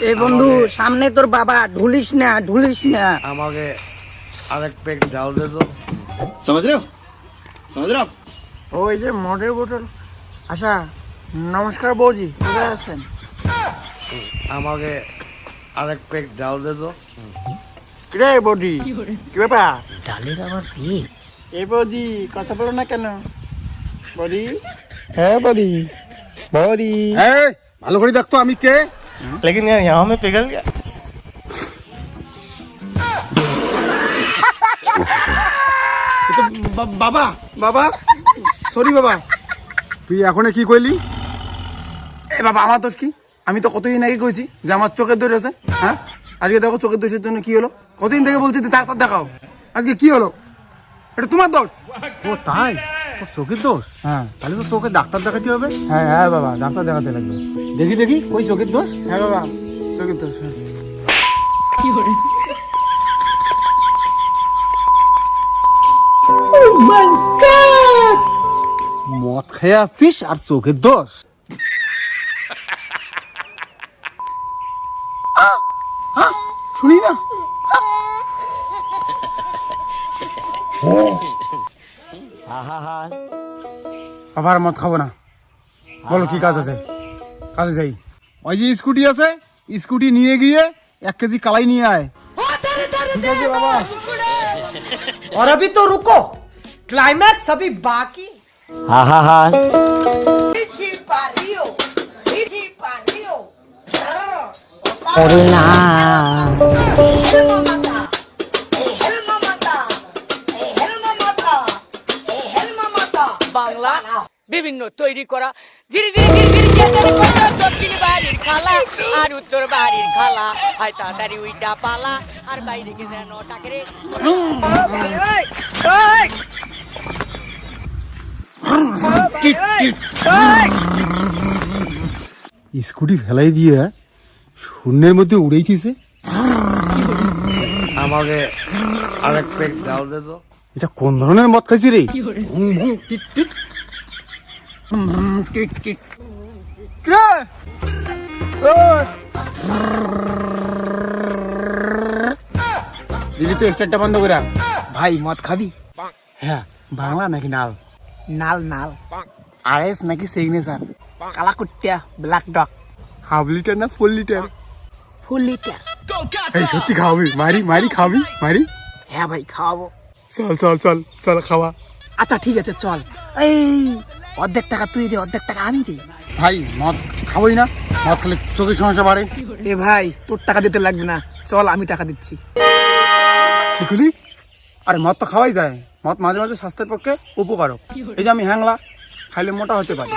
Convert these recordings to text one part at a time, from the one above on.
এই বন্ধু সামনে তোর বাবা, ঢুলিস না ঢুলিস না। আমাকে আরেক পেক ডাল দে তো। समझ रहे हो समझ रहे हो आप? ওই যে মদের বোতল। আচ্ছা নমস্কার বৌজি, কোথায় আছেন? আমাকে আরেক পেক ডাল দে তো। কিরে বৌদি, কি ব্যাপার? ডালের আবার পেট। এই বৌদি কথা বলো না কেন? বৌদি, है बदी बदी ভালো করে দেখতো আমি কে लेकिन यार यहाँ में पिघल गया বাবা বাবা সরি বাবা তুই এখন কি কইলি? এ বাবা আমার দোষ কি? আমি তো কতদিন আগে কইছি যে আমার চোখের দোষ আছে। হ্যাঁ আজকে দেখো চোখের দোষের জন্য কি হলো। কতদিন থেকে বলছি ডাক্তার দেখাও, আজকে কি হলো? এটা তোমার দোষ। ও তাই? তোর চোখের দোষ? হ্যাঁ তাহলে তো তোকে ডাক্তার দেখাতে হবে। হ্যাঁ হ্যাঁ বাবা ডাক্তার দেখাতে লাগবে। দেখি দেখি ওই চোখের দোষ। হ্যাঁ বাবা চোখের দোষ। মদ খেয়ে আসছিস আর চোখের দোষ? শুনি না। আবার মদ খাবো না। বলো কি কাজ আছে? কাজে যাই। ওই যে স্কুটি আছে, স্কুটি নিয়ে গিয়ে 1 কেজি কালাই নিয়ে আয়। ঠিক আছে বাবা। और अभी तो रुको, क्लाइमैक्स अभी बाकी। বাংলা বিভিন্ন তৈরি করা ধীরে ধীরে ধীরে ধীরে তৈরি করা দক্ষিণ বাড়ির খালা আর উত্তর বাড়ির খালা হয় তাড়াতাড়ি উইটা পালা আর বাইরে কে যেন টাকরে স্কুটি ফেলাই দিয়ে শূন্যের মধ্যে উড়েইছে। আমাকে আরেক পেক ডাল দে তো। এটা কোন ধরনের মদ খাইছি রে? ভুং ভুং টিট টিট টিট টিট। কে? দিদি তো স্টার্টটা বন্ধ করে। ভাই মদ খাবি? হ্যাঁ বাংলা নাকি নাল? নাল নাল। আরএস নাকি সিগনেচার? কালা কুত্তা, ব্ল্যাক ডগ। হাফ লিটার না ফুল লিটার? ফুল লিটার। এই সত্যি খাওয়াবি? মারি মারি খাবি মারি? হ্যাঁ ভাই খাওয়াবো। চল চল চল চল খাওয়া। আচ্ছা ঠিক আছে চল। এই অর্ধেক টাকা তুই দে, অর্ধেক টাকা আমি দিই। ভাই মদ খাবোই না, মদ খেলে চোখের সমস্যা বাড়ে। এ ভাই তোর টাকা দিতে লাগবে না, চল আমি টাকা দিচ্ছি। কি করলি? আরে মদ তো খাওয়াই যায়, মদ মাঝে মাঝে স্বাস্থ্যের পক্ষে উপকারক। এই যে আমি হ্যাংলা, খাইলে মোটা হতে পারি।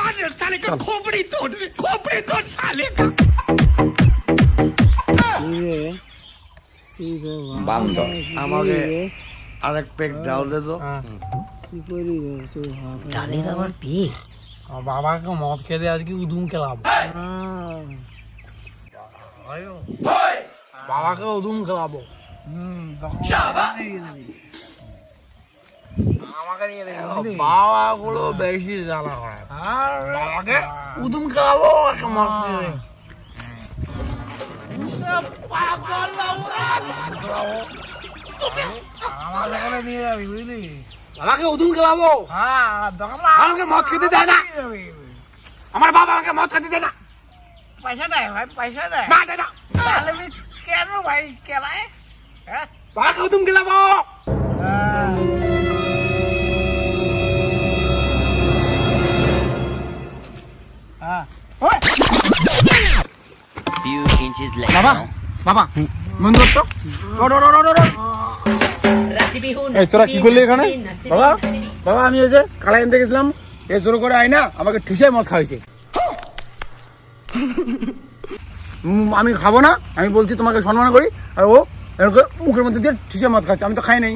আমাকে আরেক পেক ডাল দে তো। ডালের আবার পেট। বাবাকে মদ খেতে আজকে উদুম খেলাম। বাবাকে উদুম খেলাবো। বাবা গুলো বেশি জ্বালা করে। বাবাকে উদুম খেলাবো মদ খেয়ে। আমাকে উদুম খেলাবো? আমাকে মদ খেতে দেয় না। আমার বাবা আমাকে মদ খেতে দেয় না। পয়সা দেয় ভাই, পয়সা দেয়। না দেয় না। তাহলে কেন ভাই কেলায়? বাবাকে উদুম খেলাবো। বাবা বাবা বন্ধু তো এই তোরা কি করলি এখানে? বাবা বাবা আমি এই যে কালাই আনতে গেছিলাম, এ জোর করে আয় না আমাকে ঠিসে মদ খাওয়াইছে। আমি খাবো না, আমি বলছি তোমাকে সম্মান করি, আর ও এরকম মুখের মধ্যে দিয়ে ঠিসে মদ খাচ্ছে। আমি তো খাই নাই।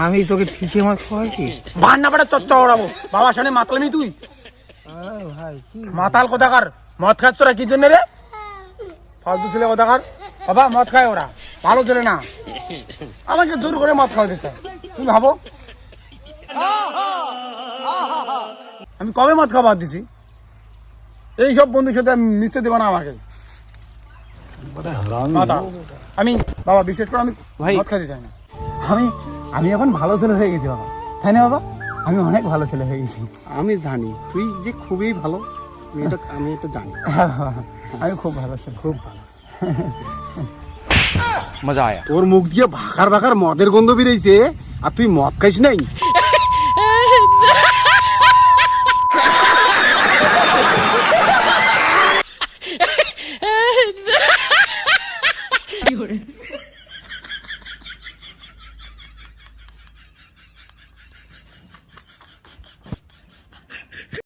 আমি তোকে ঠিকই মদ খাওয়াই কি? বাহার না পারে চচ্চা ওড়াবো। বাবার সামনে মাতালমি তুই? মাতাল কোথাকার? মদ খাচ্ছ তোরা কি জন্য রে? ফালতু ছেলে কোথাকার। বাবা মদ খায় ওরা, ভালো ছেলে না। আমাকে জোর করে মদ খাওয়াতে চায়। তুমি ভাবো আমি কবে মদ খাওয়া বাদ দিছি? এইসব বন্ধুর সাথে মিশতে দেবো না আমাকে মাথা। আমি বাবা বিশেষ করে আমি মদ খেতে চাই না। আমি এখন ভালো ছেলে হয়ে গেছি বাবা, তাই না বাবা? আমি অনেক ভালো ছেলে হয়ে গেছি। আমি জানি তুই যে খুবই ভালো, আমি এটা জানি। হ্যাঁ বাবা, আমি খুব ভালো ছেলে, খুব ভালো। তোর মুখ দিয়ে ভাকার ভাকার মদের গন্ধ বেরিয়েছে, আর তুই মদ খাইস নাই।